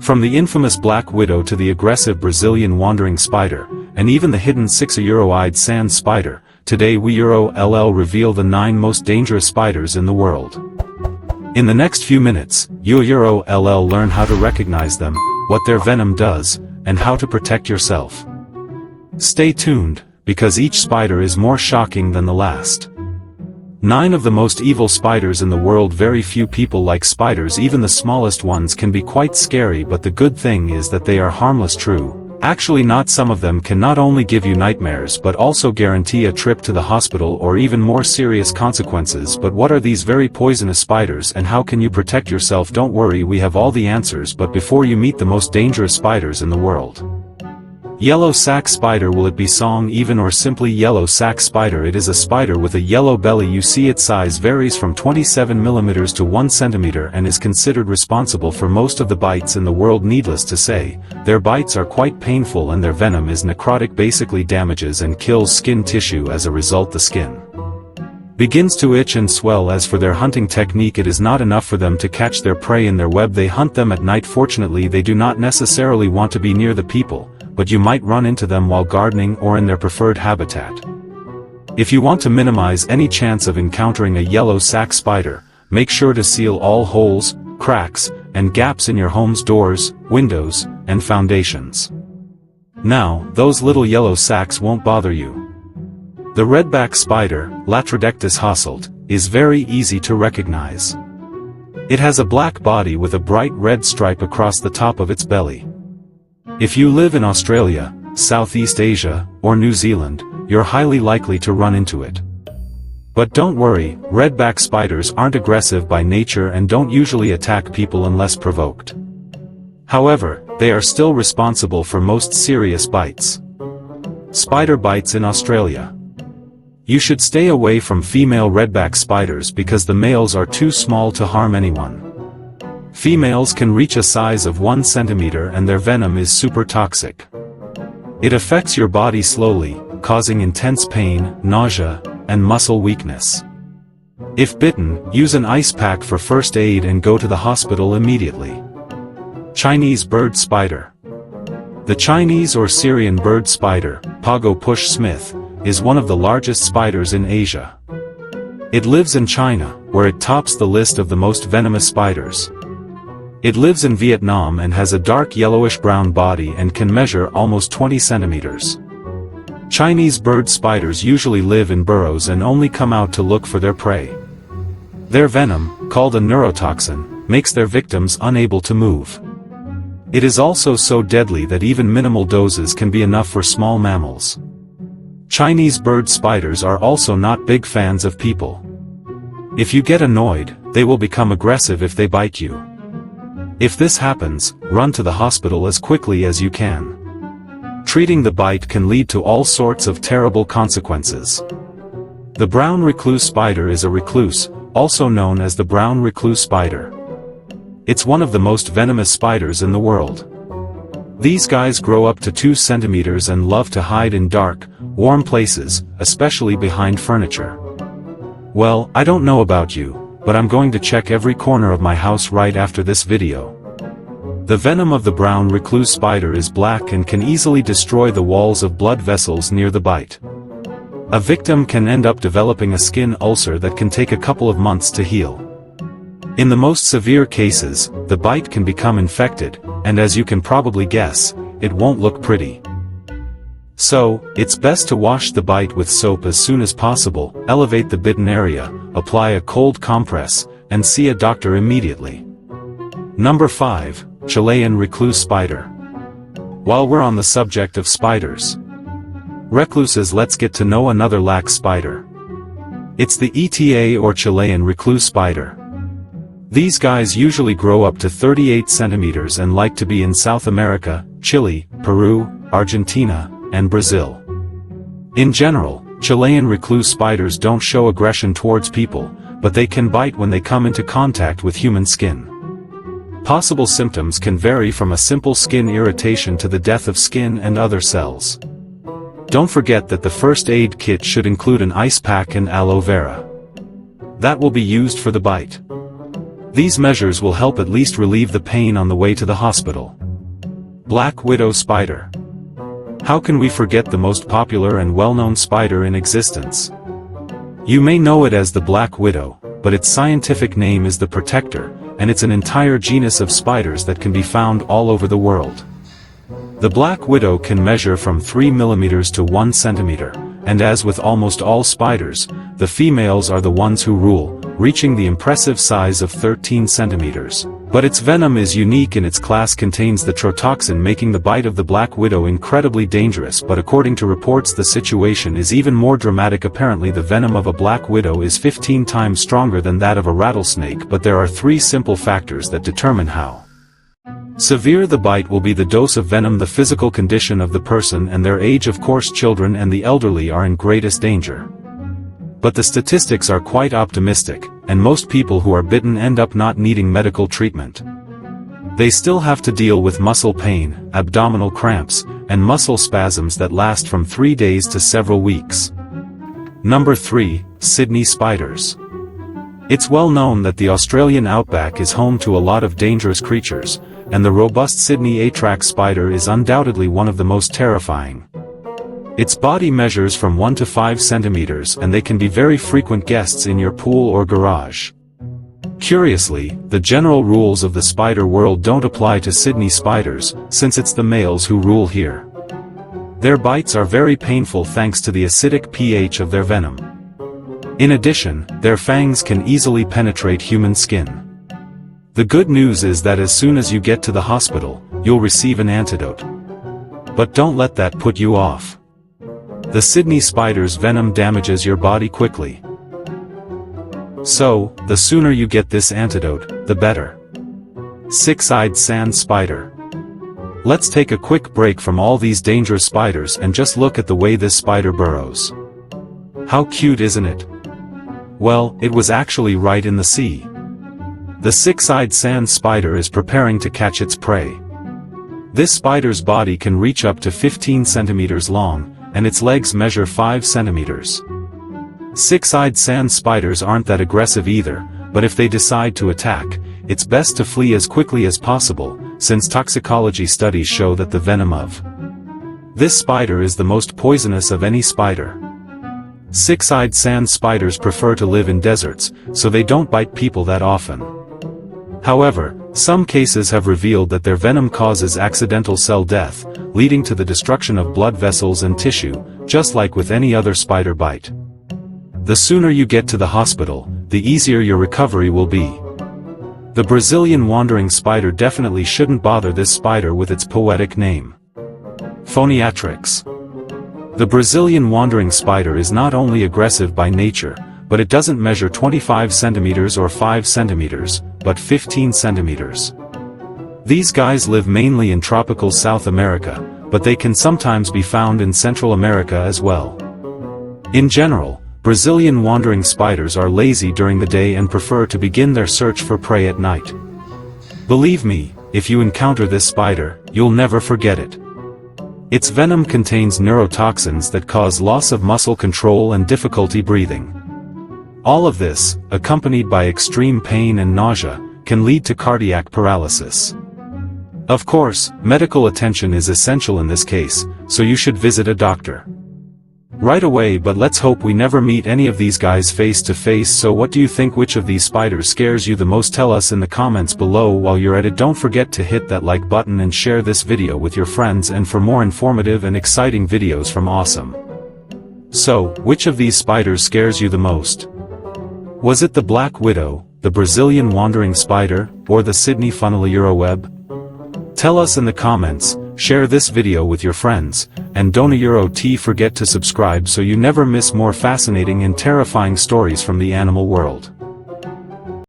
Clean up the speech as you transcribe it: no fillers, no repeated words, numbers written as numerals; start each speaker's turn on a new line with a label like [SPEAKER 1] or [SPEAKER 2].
[SPEAKER 1] From the infamous black widow to the aggressive Brazilian wandering spider, and even the hidden 6-Euroid sand spider, today we reveal the 9 most dangerous spiders in the world. In the next few minutes, you'll learn how to recognize them, what their venom does, and how to protect yourself. Stay tuned, because each spider is more shocking than the last. 9 of the most evil spiders in the world. Very few people like spiders. Even the smallest ones can be quite scary, but the good thing is that they are harmless. True. Actually not. Some of them can not only give you nightmares but also guarantee a trip to the hospital or even more serious consequences. But what are these very poisonous spiders and how can you protect yourself? Don't worry, we have all the answers. But before you meet the most dangerous spiders in the world. Yellow sac spider. Will it be song even or simply yellow sac spider? It is a spider with a yellow belly. You see, its size varies from 27 mm to 1 cm and is considered responsible for most of the bites in the world. Needless to say, their bites are quite painful and their venom is necrotic, basically damages and kills skin tissue. As a result, the skin begins to itch and swell. As for their hunting technique, it is not enough for them to catch their prey in their web. They hunt them at night. Fortunately, they do not necessarily want to be near the people, but you might run into them while gardening or in their preferred habitat. If you want to minimize any chance of encountering a yellow sac spider, make sure to seal all holes, cracks, and gaps in your home's doors, windows, and foundations. Now, those little yellow sacs won't bother you. The redback spider, Latrodectus hasselt, is very easy to recognize. It has a black body with a bright red stripe across the top of its belly. If you live in Australia, Southeast Asia, or New Zealand, you're highly likely to run into it. But don't worry, redback spiders aren't aggressive by nature and don't usually attack people unless provoked. However, they are still responsible for most serious bites. Spider bites in Australia. You should stay away from female redback spiders because the males are too small to harm anyone. Females can reach a size of 1 cm and their venom is super toxic. It affects your body slowly, causing intense pain, nausea, and muscle weakness. If bitten, use an ice pack for first aid and go to the hospital immediately. Chinese bird spider. The Chinese or Syrian bird spider, Pago push smith, is one of the largest spiders in Asia. It lives in China, where it tops the list of the most venomous spiders. It lives in Vietnam and has a dark yellowish-brown body and can measure almost 20 centimeters. Chinese bird spiders usually live in burrows and only come out to look for their prey. Their venom, called a neurotoxin, makes their victims unable to move. It is also so deadly that even minimal doses can be enough for small mammals. Chinese bird spiders are also not big fans of people. If you get annoyed, they will become aggressive if they bite you. If this happens, run to the hospital as quickly as you can. Treating the bite can lead to all sorts of terrible consequences. The brown recluse spider is a recluse, also known as the brown recluse spider. It's one of the most venomous spiders in the world. These guys grow up to 2 centimeters and love to hide in dark, warm places, especially behind furniture. Well, I don't know about you, but I'm going to check every corner of my house right after this video. The venom of the brown recluse spider is black and can easily destroy the walls of blood vessels near the bite. A victim can end up developing a skin ulcer that can take a couple of months to heal. In the most severe cases, the bite can become infected, and as you can probably guess, it won't look pretty. So, it's best to wash the bite with soap as soon as possible, elevate the bitten area, apply a cold compress, and see a doctor immediately. Number 5. Chilean recluse spider. While we're on the subject of spiders, recluses, let's get to know another lax spider. It's the ETA or Chilean recluse spider. These guys usually grow up to 38 centimeters and like to be in South America, Chile, Peru, Argentina, and Brazil. In general, Chilean recluse spiders don't show aggression towards people, but they can bite when they come into contact with human skin. Possible symptoms can vary from a simple skin irritation to the death of skin and other cells. Don't forget that the first aid kit should include an ice pack and aloe vera. That will be used for the bite. These measures will help at least relieve the pain on the way to the hospital. Black widow spider. How can we forget the most popular and well-known spider in existence? You may know it as the black widow, but its scientific name is the protector, and it's an entire genus of spiders that can be found all over the world. The black widow can measure from 3 mm to 1 cm, and as with almost all spiders, the females are the ones who rule, reaching the impressive size of 13 centimeters. But its venom is unique in its class, contains the trotoxin, making the bite of the black widow incredibly dangerous. But according to reports, the situation is even more dramatic. Apparently the venom of a black widow is 15 times stronger than that of a rattlesnake, but there are 3 simple factors that determine how severe the bite will be: the dose of venom, the physical condition of the person, and their age. Of course, children and the elderly are in greatest danger. But the statistics are quite optimistic, and most people who are bitten end up not needing medical treatment. They still have to deal with muscle pain, abdominal cramps, and muscle spasms that last from 3 days to several weeks. Number 3. Sydney spiders. It's well known that the Australian outback is home to a lot of dangerous creatures, and the robust Sydney atrax spider is undoubtedly one of the most terrifying. Its body measures from 1 to 5 centimeters, and they can be very frequent guests in your pool or garage. Curiously, the general rules of the spider world don't apply to Sydney spiders, since it's the males who rule here. Their bites are very painful thanks to the acidic pH of their venom. In addition, their fangs can easily penetrate human skin. The good news is that as soon as you get to the hospital, you'll receive an antidote. But don't let that put you off. The Sydney spider's venom damages your body quickly. So, the sooner you get this antidote, the better. Six-eyed sand spider. Let's take a quick break from all these dangerous spiders and just look at the way this spider burrows. How cute, isn't it? Well, it was actually right in the sea. The six-eyed sand spider is preparing to catch its prey. This spider's body can reach up to 15 centimeters long, and its legs measure 5 centimeters. Six-eyed sand spiders aren't that aggressive either, but if they decide to attack, it's best to flee as quickly as possible, since toxicology studies show that the venom of this spider is the most poisonous of any spider. Six-eyed sand spiders prefer to live in deserts, so they don't bite people that often. However, some cases have revealed that their venom causes accidental cell death, leading to the destruction of blood vessels and tissue, just like with any other spider bite. The sooner you get to the hospital, the easier your recovery will be. The Brazilian wandering spider definitely shouldn't bother this spider with its poetic name. Phoniatrix. The Brazilian wandering spider is not only aggressive by nature, but it doesn't measure 25 centimeters or 5 centimeters, but 15 centimeters. These guys live mainly in tropical South America, but they can sometimes be found in Central America as well. In general, Brazilian wandering spiders are lazy during the day and prefer to begin their search for prey at night. Believe me, if you encounter this spider, you'll never forget it. Its venom contains neurotoxins that cause loss of muscle control and difficulty breathing. All of this, accompanied by extreme pain and nausea, can lead to cardiac paralysis. Of course, medical attention is essential in this case, so you should visit a doctor right away. But let's hope we never meet any of these guys face to face. So what do you think? Which of these spiders scares you the most? Tell us in the comments below. While you're at it, don't forget to hit that like button and share this video with your friends, and for more informative and exciting videos from Awesome. So, which of these spiders scares you the most? Was it the black widow, the Brazilian wandering spider, or the Sydney funnel Euroweb? Tell us in the comments, share this video with your friends, and don't forget to subscribe so you never miss more fascinating and terrifying stories from the animal world.